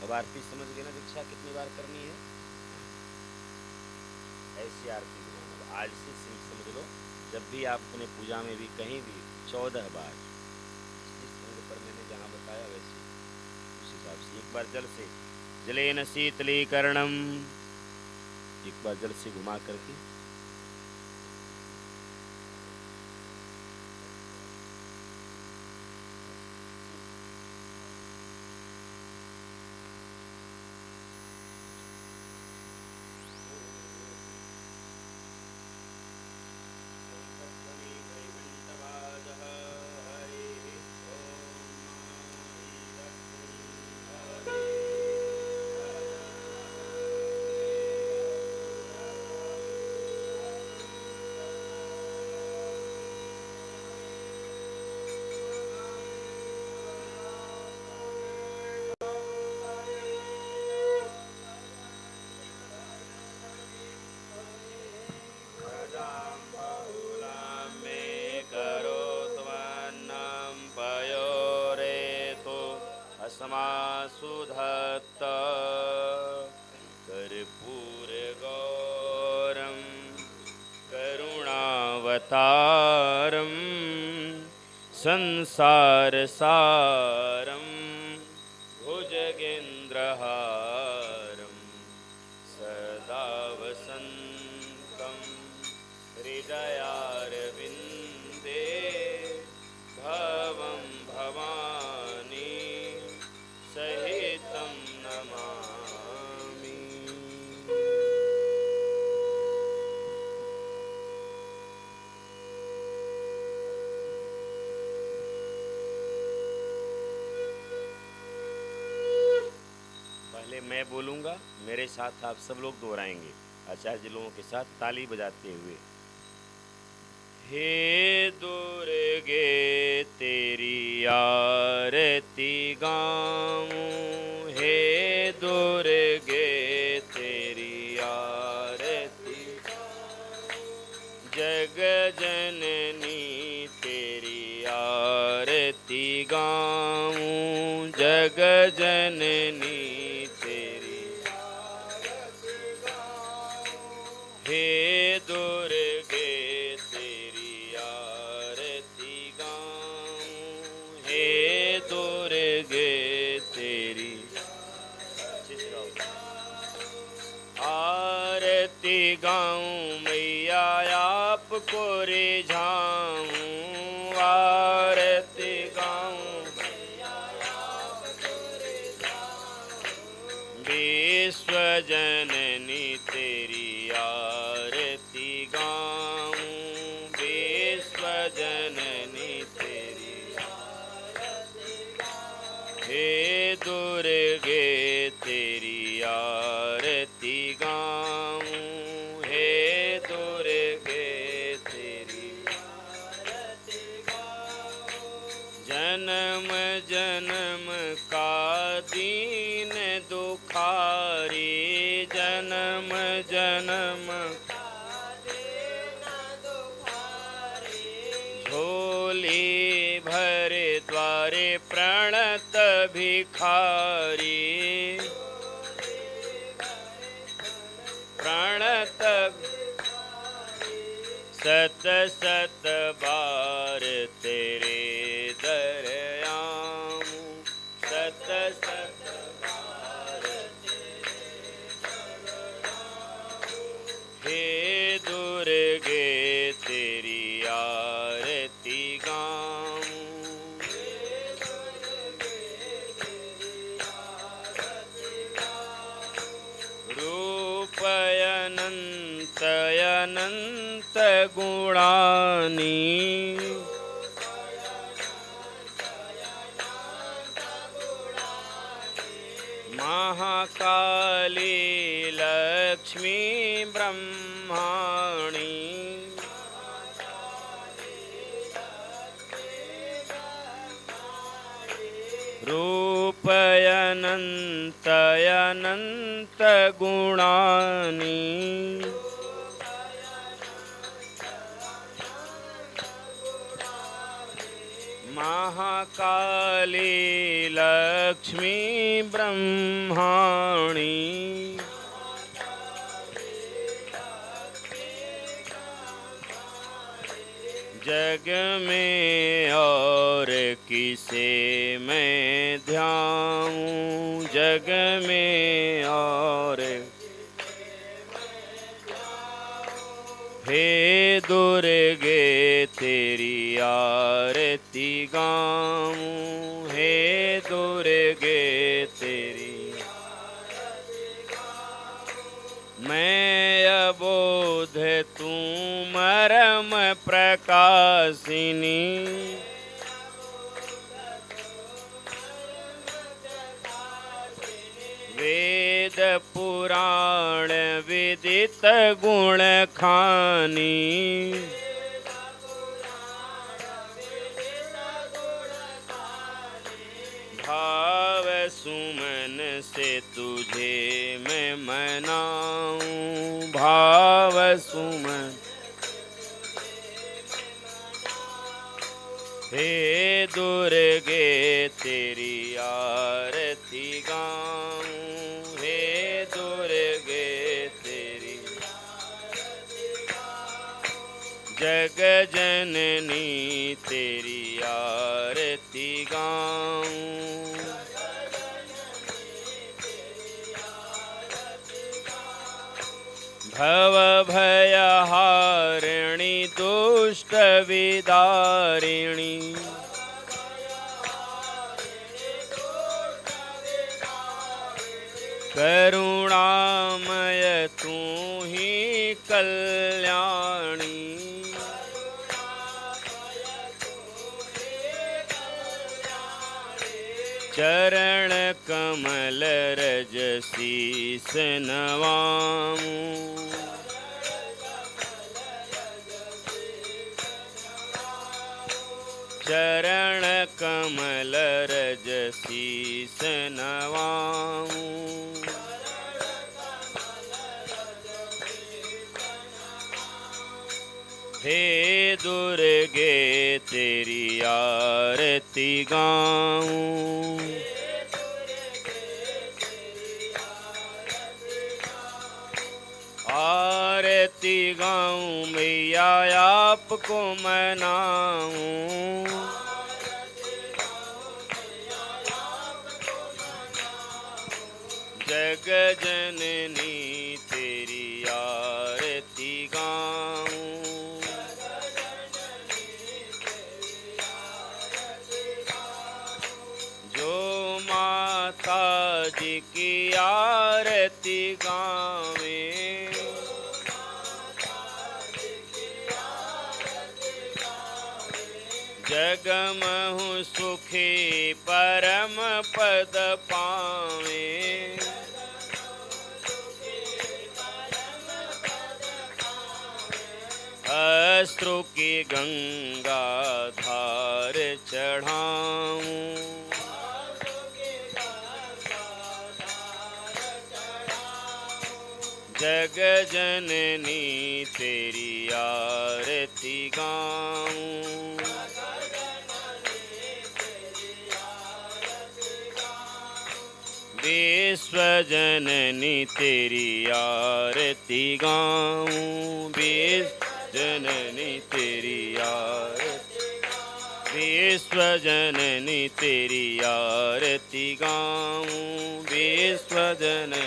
अब आरती समझ गए ना दीक्षा कितनी बार करनी है? ऐसी आरती गुरुनानक आज से समझ लो, जब भी आप अपने पूजा में भी कहीं भी 14 बार जिस अंग पर मैंने जहाँ बताया वैसे उस हिसाब से एक बार जल से जलेन शीतलीकरणम, एक बार जल से घुमा करके समासुधत्त कर्पूरगौरं करुणावतारं संसारसारं भुजगेन्द्रहारं सदा वसन्तं हृदयारविन्दे भवं भवानी सहितं नमामि। पहले मैं बोलूँगा, मेरे साथ आप सब लोग दोहराएंगे आचार्य लोगों के साथ ताली बजाते हुए। हे दुर्गे तेरी आरती गाऊं, हे दुर्गे तेरी आरती, जग जननी तेरी आरती गाऊं, जग जननी तेरी आरती गाऊं, हे दुर्गे तेरी आरती गाऊं, हे दुर्गे तेरी आरती गाऊं, मैया आपको रिझाऊं, आरती गाऊं, विश्व जननी तेरी आरती गाऊं, विश्व जननी तेरी आरती गाऊं, हे दुर्गे तेरी आरती गाऊं, हे दुर्गे तेरी आरती गाऊं, जन्म जन्म का दीन दुखारी, जन्म जन्म का दीन दुखारी, झोली भरे द्वारे प्रणत भिखारी, प्रणत सत सत बार तेरे दर आऊं, सत सत बार तेरे दर आऊं, हे दुर्गे तेरी आरती गाऊं, हे दुर्गे तेरी आरती गाऊं, रूप अनंत अनंत गुणानी, महाकाली लक्ष्मी ब्रह्माणी, रूप अनंत अनंत गुणानी, महाकाली लक्ष्मी ब्रह्माणी जग में और किसे मैं ध्याऊं, जग में और हे दुर्गे तेरी आरती गाऊं, हे दुर्गे तेरी मैं अबोध तू मरम प्रकाशिनी वेद पुराण विदित गुण खानी भाव सुमन से तुझे मैं मनाऊं, भाव सुमन हे दुर्गे तेरी आरती गाऊं, हे दुर्गे तेरी जग जननी तेरी आरती गाऊं, भव भय हारिणी दुष्ट विदारिणी करुणामय तू ही कल्याणी चरण कमल रज शीस नवाऊं, चरण कमल रज शीस नवाऊं, हे दुर्गे तेरी आरती गाऊं, आरती गाऊं मैया आपको मनाऊं, जग जननी तेरी आरती गाऊं, जो माता जी की आरती गावे जगमहु सुखी परम पद पावे अश्रु की गंगा धार चढ़ाऊं, जग जननी तेरी आरती गाऊं, विश्व जननी तेरी आरती गाऊं, विश्व जननी तेरी आरती, विश्व जननी तेरी आरती गाऊं, विश्व जननी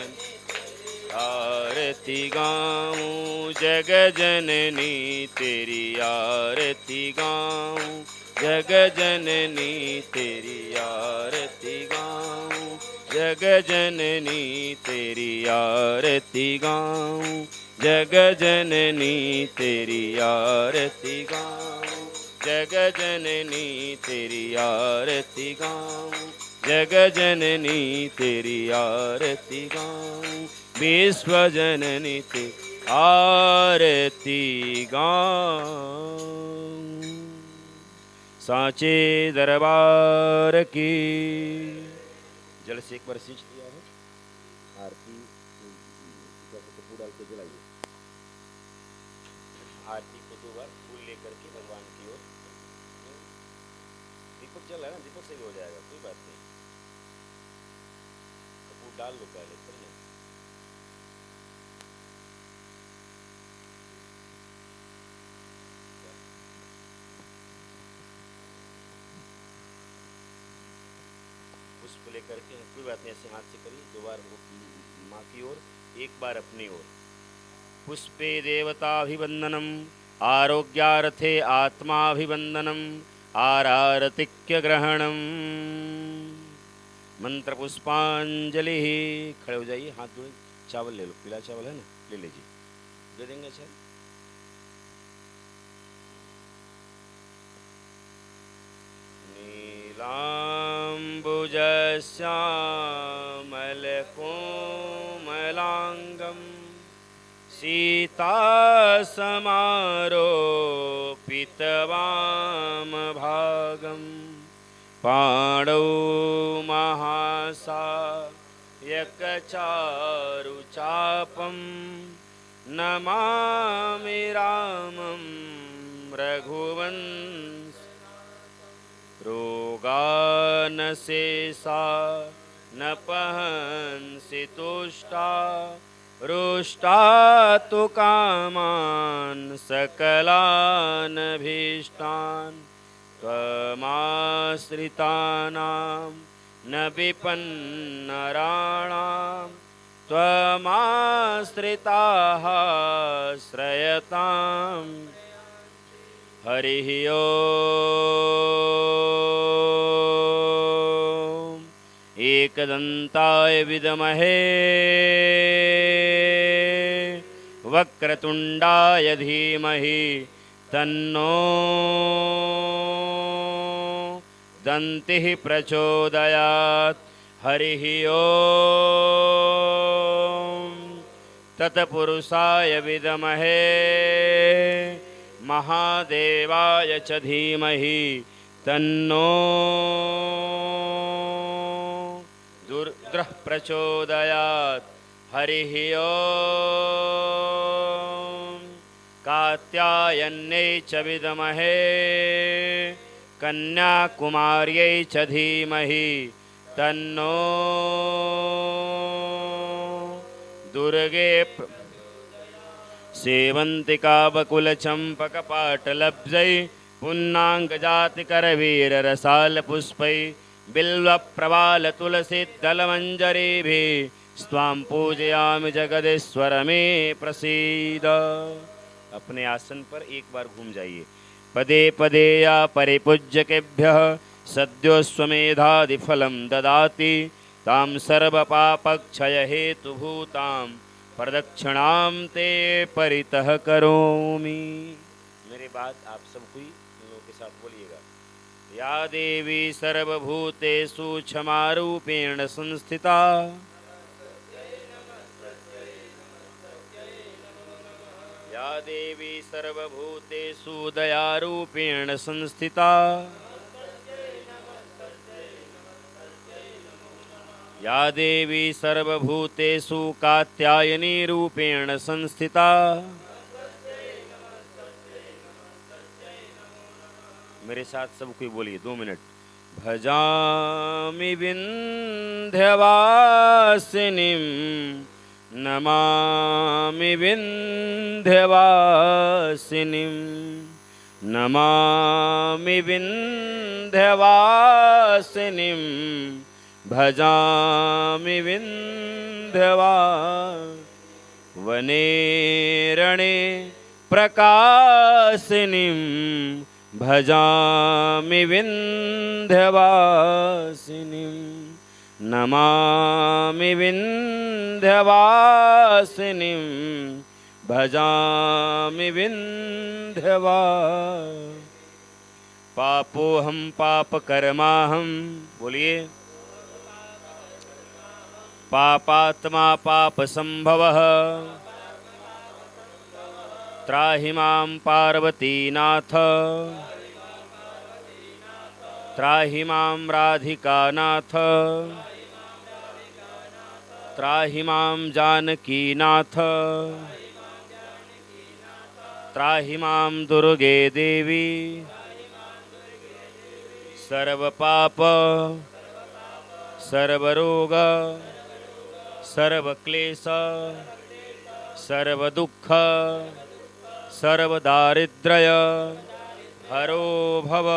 आरती गाऊं, जग जननी तेरी आरती गाऊं, जग जननी तेरी आरती गाऊं, जग जननी तेरी आरती गाऊं, जग जननी तेरी आरती गाऊं, जग जननी तेरी आरती गाऊं, जग जननी तेरी आरती गाऊं, विश्व जननी तेरी आरती गाऊं। सांचे दरबार की जल से एक बार सींच दिया है, आरती फूल डाल के जलाइए, आरती को 2 बार फूल लेकर के भगवान की ओर दीपक जल है ना, दीपक से भी हो जाएगा, कोई बात नहीं। कपूर डाल लो पहले फिर ना। पुष्प लेकर के, कोई बात नहीं, ऐसे हाथ से करिए, 2 बार माँ की ओर, 1 बार अपनी ओर। पुष्पे देवताभिवंदनम, आरोग्यार्थे आत्माभिवंदनम, आरारतिक्य ग्रहणम। मंत्र पुष्पांजलि। खड़े हो जाइए, हाथ जोड़े, चावल ले लो, पीला चावल है ना, ले लीजिए, दे देंगे सर। नीलाम्बुजश्यामलकोमलाङ्गं सीतासमारोपितवामभागं पाणौ महासायकचारुचापं नमामि रामं रघुवंश। रोगानशेषा न पहंसि तुष्टा, रुष्टा तु कामान् सकलानभीष्टान्। त्वमाश्रितानां न विपन्नराणां, त्वमाश्रिताः श्रयताम्। हरिः ओम्। एकदन्ताय विद्महे वक्रतुण्डाय धीमहि तन्नो दन्तिः प्रचोदयात्। हरिः ओम्। तत्पुरुषाय विद्महे महादेवाय च धीमहि तन्नो दुर्द्रः प्रचोदयात्। हरिः ओम्। कात्यायन्यै च विद्महे कन्याकुमार्यै च धीमहि तन्नो दुर्गे सेवन्तिकावकुलचम्पकपाटलब्जै पुन्नाङ्गजातिकरवीररसालपुष्पै बिल्वप्रवालतुलसीदलमञ्जरीभिः स्वां पूजयामि जगदीश्वर मे प्रसीद। अपने आसन पर एक बार घूम जाइए। पदे पदे या परिपूज्यकेभ्यः सद्योस्वमेधादिफलं ददाति, तां सर्वपापक्षय हेतुभूतां प्रदक्षिणां ते परितः करोमि। मेरे बाद आप सब कोई इन लोगों के साथ बोलिएगा। या देवी सर्वभूतेषु क्षमारूपेण संस्थिता, या देवी सर्वभूतेषु दयारूपेण संस्थिता, या देवी सर्वभूतेषु कात्यायनी रूपेण संस्थिता। मेरे साथ सब कोई बोलिए 2 मिनट। भजामि विन्ध्यवासिनीं, नमामि विन्ध्यवासिनीं, नमामि विन्ध्यवासिनीं, भजामि वने रणे प्रकाशिनीं, भजामि विन्ध्यवासिनीं, नमामि विन्ध्यवासिनीं, भजामि पापोऽहं पापकर्माहं, बोलिए। पापात्मा पापसंभवः, त्राहि मां पार्वतीनाथ, त्राहि मां राधिकानाथ, त्राहि मां जानकीनाथ, त्राहि मां दुर्गे देवी सर्वपाप सर्वरोग सर्वक्लेश सर्वदुःख सर्वदारिद्र्य हरो भव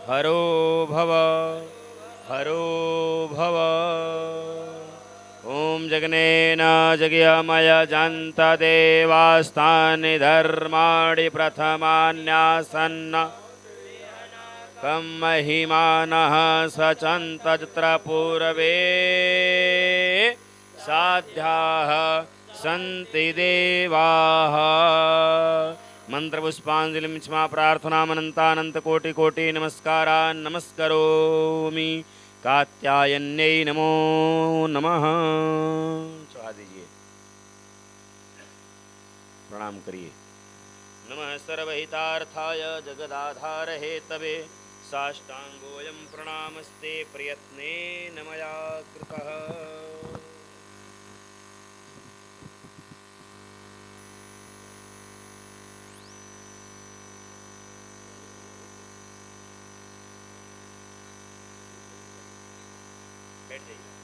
हरो भव हरो भव। ओम जगनेन जगयमय जन्त देवास्तानि धर्माणि प्रथमान्यासन्न कं महिमानः सचन्त तत्र पूर्वे साध्याः सन्ति देवाः। मंत्रपुष्पांजलिं क्षमा प्रार्थनामनन्तानन्तकोटिकोटि नमस्कारान् नमस्करोमि। कात्यायन्यै नमो नमः। चढ़ा दीजिए, प्रणाम करिए। नमः सर्वहितार्थाय जगदाधार हेतवे साष्टांगोऽयं प्रणामस्ते प्रयत्नेन मया कृतः। बैठ जाइए।